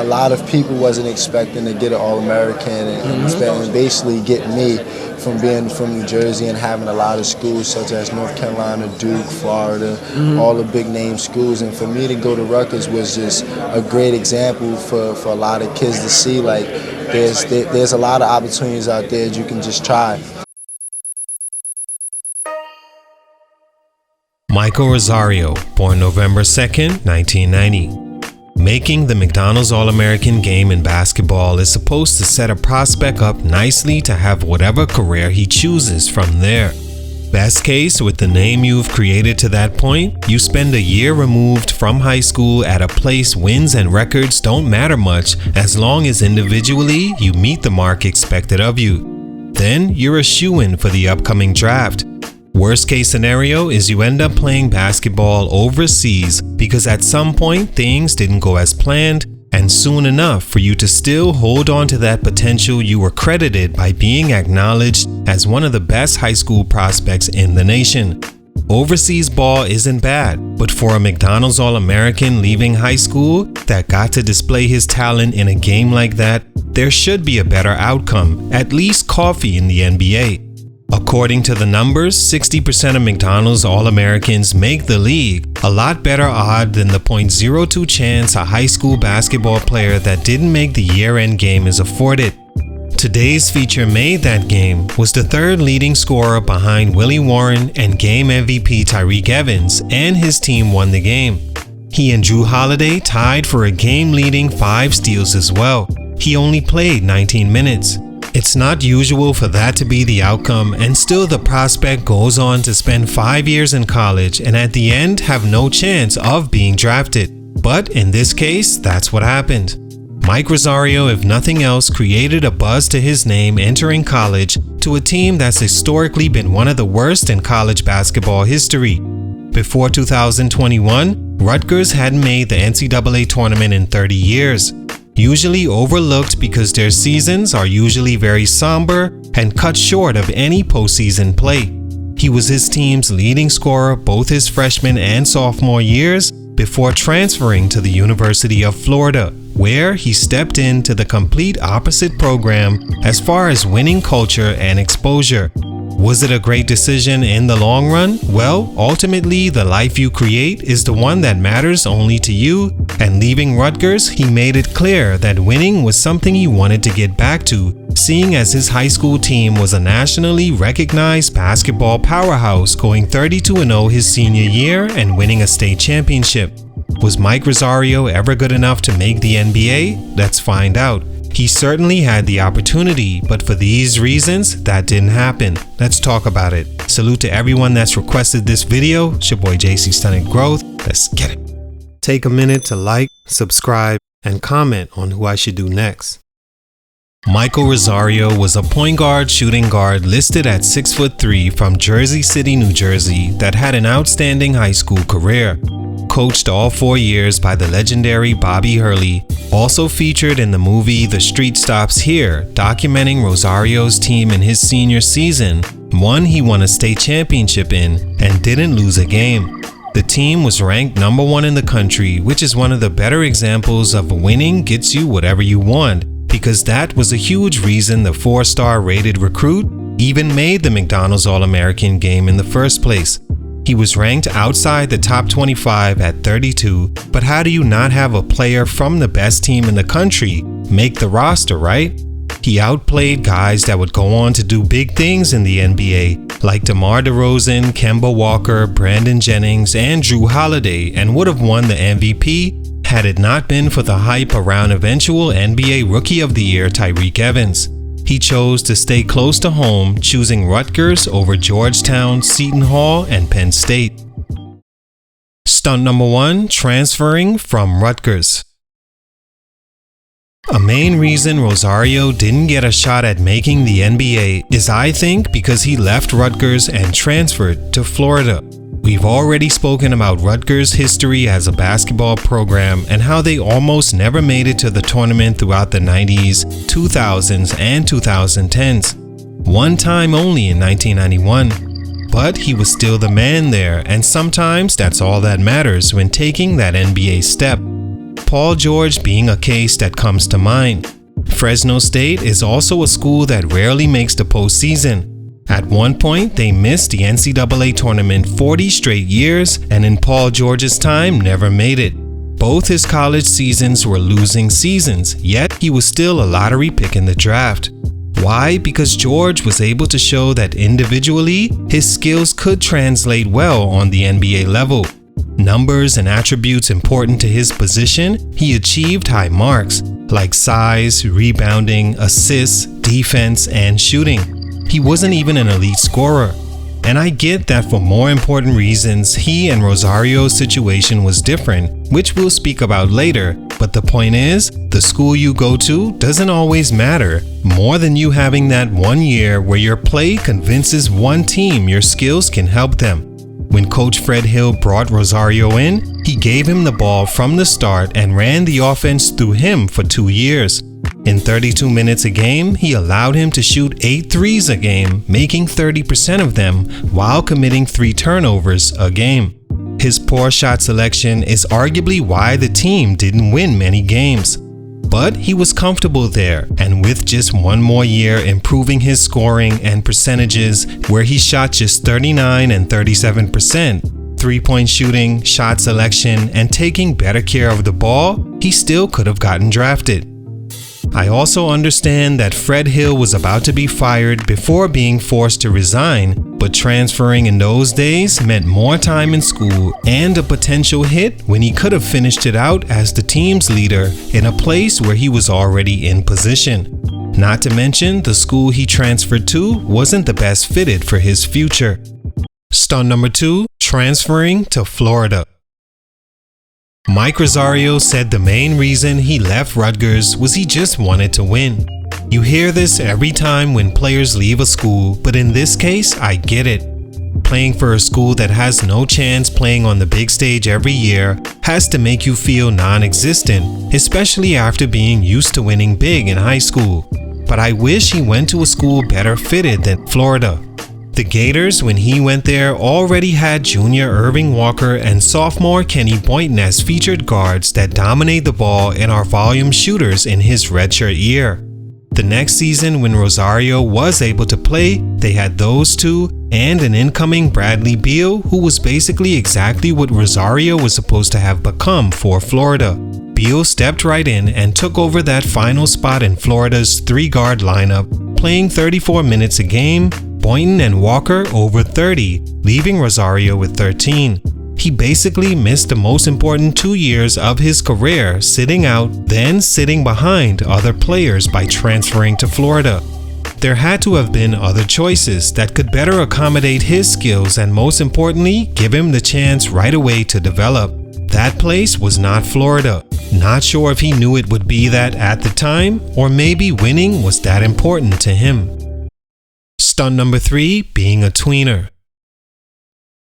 A lot of people wasn't expecting to get an All-American and basically get me from being from New Jersey and having a lot of schools such as North Carolina, Duke, Florida, all the big name schools. And for me to go to Rutgers was just a great example for a lot of kids to see, like, there's a lot of opportunities out there that you can just try. Michael Rosario, born November 2nd, 1990. Making the McDonald's All-American game in basketball is supposed to set a prospect up nicely to have whatever career he chooses from there. Best case, with the name you've created to that point, you spend a year removed from high school at a place wins and records don't matter much as long as individually you meet the mark expected of you. Then you're a shoo-in for the upcoming draft. Worst case scenario is you end up playing basketball overseas because at some point things didn't go as planned, and soon enough for you to still hold on to that potential you were credited by being acknowledged as one of the best high school prospects in the nation. Overseas ball isn't bad, but for a McDonald's All-American leaving high school that got to display his talent in a game like that, there should be a better outcome, at least coffee in the NBA. According to the numbers, 60% of McDonald's All-Americans make the league, a lot better odd than the .02 chance a high school basketball player that didn't make the year-end game is afforded. Today's feature made that game was the third leading scorer behind Willie Warren and game MVP Tyreke Evans, and his team won the game. He and Jrue Holiday tied for a game-leading 5 steals as well. He only played 19 minutes. It's not usual for that to be the outcome, and still the prospect goes on to spend 5 years in college and at the end have no chance of being drafted. But in this case, that's what happened. Mike Rosario, if nothing else, created a buzz to his name entering college to a team that's historically been one of the worst in college basketball history. Before 2021, Rutgers hadn't made the NCAA tournament in 30 years. Usually overlooked because their seasons are usually very somber and cut short of any postseason play. He was his team's leading scorer both his freshman and sophomore years before transferring to the University of Florida, where he stepped into the complete opposite program as far as winning culture and exposure. Was it a great decision in the long run? Well, ultimately, the life you create is the one that matters only to you, and leaving Rutgers, he made it clear that winning was something he wanted to get back to, seeing as his high school team was a nationally recognized basketball powerhouse, going 32-0 his senior year and winning a state championship. Was Mike Rosario ever good enough to make the NBA? Let's find out. He certainly had the opportunity, but for these reasons, that didn't happen. Let's talk about it. Salute to everyone that's requested this video. It's your boy JC Stunted Growth. Let's get it. Take a minute to like, subscribe, and comment on who I should do next. Michael Rosario was a point guard shooting guard listed at 6'3" from Jersey City, New Jersey that had an outstanding high school career. Coached all 4 years by the legendary Bobby Hurley, also featured in the movie The Street Stops Here, documenting Rosario's team in his senior season, one he won a state championship in and didn't lose a game. The team was ranked number 1 in the country, which is one of the better examples of winning gets you whatever you want, because that was a huge reason the 4-star rated recruit even made the McDonald's All-American game in the first place. He was ranked outside the top 25 at 32, but how do you not have a player from the best team in the country make the roster, right? He outplayed guys that would go on to do big things in the NBA, like DeMar DeRozan, Kemba Walker, Brandon Jennings, and Jrue Holiday, and would have won the MVP had it not been for the hype around eventual NBA Rookie of the Year Tyreke Evans. He chose to stay close to home, choosing Rutgers over Georgetown, Seton Hall, and Penn State. Stunt number 1, transferring from Rutgers. A main reason Rosario didn't get a shot at making the NBA is, I think, because he left Rutgers and transferred to Florida. We've already spoken about Rutgers' history as a basketball program and how they almost never made it to the tournament throughout the 90s, 2000s, and 2010s. One time only in 1991. But he was still the man there, and sometimes that's all that matters when taking that NBA step. Paul George being a case that comes to mind. Fresno State is also a school that rarely makes the postseason. At one point, they missed the NCAA tournament 40 straight years, and in Paul George's time, never made it. Both his college seasons were losing seasons, yet he was still a lottery pick in the draft. Why? Because George was able to show that individually, his skills could translate well on the NBA level. Numbers and attributes important to his position, he achieved high marks, like size, rebounding, assists, defense, and shooting. He wasn't even an elite scorer. And I get that for more important reasons, he and Rosario's situation was different, which we'll speak about later. But the point is, the school you go to doesn't always matter, more than you having that 1 year where your play convinces one team your skills can help them. When Coach Fred Hill brought Rosario in, he gave him the ball from the start and ran the offense through him for 2 years. In 32 minutes a game, he allowed him to shoot 8 threes a game, making 30% of them while committing 3 turnovers a game. His poor shot selection is arguably why the team didn't win many games. But he was comfortable there, and with just 1 more year improving his scoring and percentages, where he shot just 39 and 37%, three-point shooting, shot selection, and taking better care of the ball, he still could have gotten drafted. I also understand that Fred Hill was about to be fired before being forced to resign, but transferring in those days meant more time in school and a potential hit when he could have finished it out as the team's leader in a place where he was already in position. Not to mention, the school he transferred to wasn't the best fitted for his future. Stunt number 2, transferring to Florida. Mike Rosario said the main reason he left Rutgers was he just wanted to win. You hear this every time when players leave a school, but in this case, I get it. Playing for a school that has no chance playing on the big stage every year has to make you feel non-existent, especially after being used to winning big in high school. But I wish he went to a school better fitted than Florida. The Gators, when he went there, already had junior Irving Walker and sophomore Kenny Boynton as featured guards that dominate the ball and are volume shooters in his redshirt year. The next season, when Rosario was able to play, they had those two and an incoming Bradley Beal, who was basically exactly what Rosario was supposed to have become for Florida. Beal stepped right in and took over that final spot in Florida's 3-guard lineup, playing 34 minutes a game, Boynton and Walker over 30, leaving Rosario with 13. He basically missed the most important 2 years of his career sitting out, then sitting behind other players by transferring to Florida. There had to have been other choices that could better accommodate his skills and, most importantly, give him the chance right away to develop. That place was not Florida. Not sure if he knew it would be that at the time, or maybe winning was that important to him. Stunt number 3, being a tweener.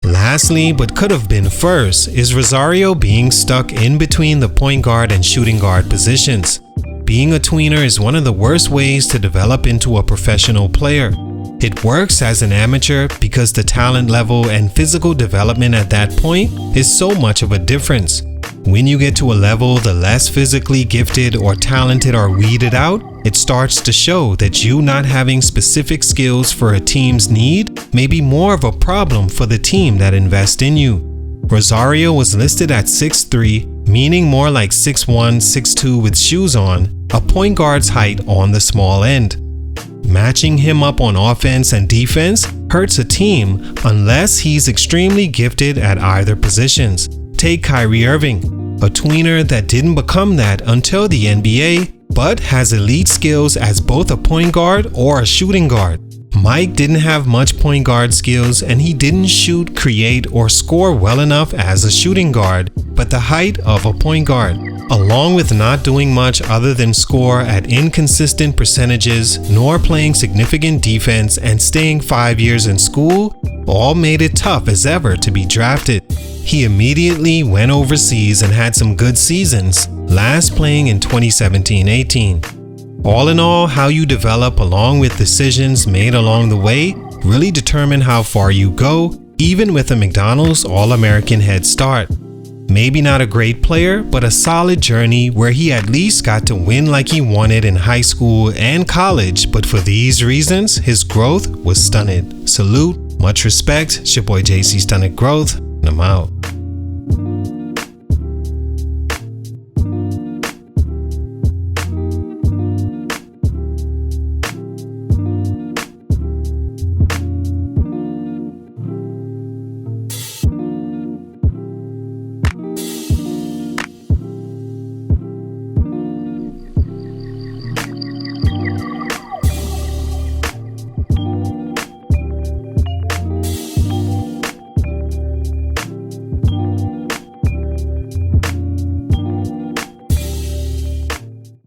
Lastly, but could have been first, is Rosario being stuck in between the point guard and shooting guard positions. Being a tweener is one of the worst ways to develop into a professional player. It works as an amateur because the talent level and physical development at that point is so much of a difference. When you get to a level the less physically gifted or talented are weeded out, it starts to show that you not having specific skills for a team's need may be more of a problem for the team that invests in you. Rosario was listed at 6'3", meaning more like 6'1", 6'2" with shoes on, a point guard's height on the small end. Matching him up on offense and defense hurts a team unless he's extremely gifted at either positions. Take Kyrie Irving, a tweener that didn't become that until the NBA, but has elite skills as both a point guard or a shooting guard. Mike didn't have much point guard skills and he didn't shoot, create, or score well enough as a shooting guard, but the height of a point guard, along with not doing much other than score at inconsistent percentages, nor playing significant defense and staying 5 years in school, all made it tough as ever to be drafted. He immediately went overseas and had some good seasons, last playing in 2017-18. All in all, how you develop along with decisions made along the way really determine how far you go, even with a McDonald's All-American head start. Maybe not a great player, but a solid journey where he at least got to win like he wanted in high school and college, but for these reasons, his growth was stunted. Salute, much respect, it's your boy JC Stunted Growth, and I'm out.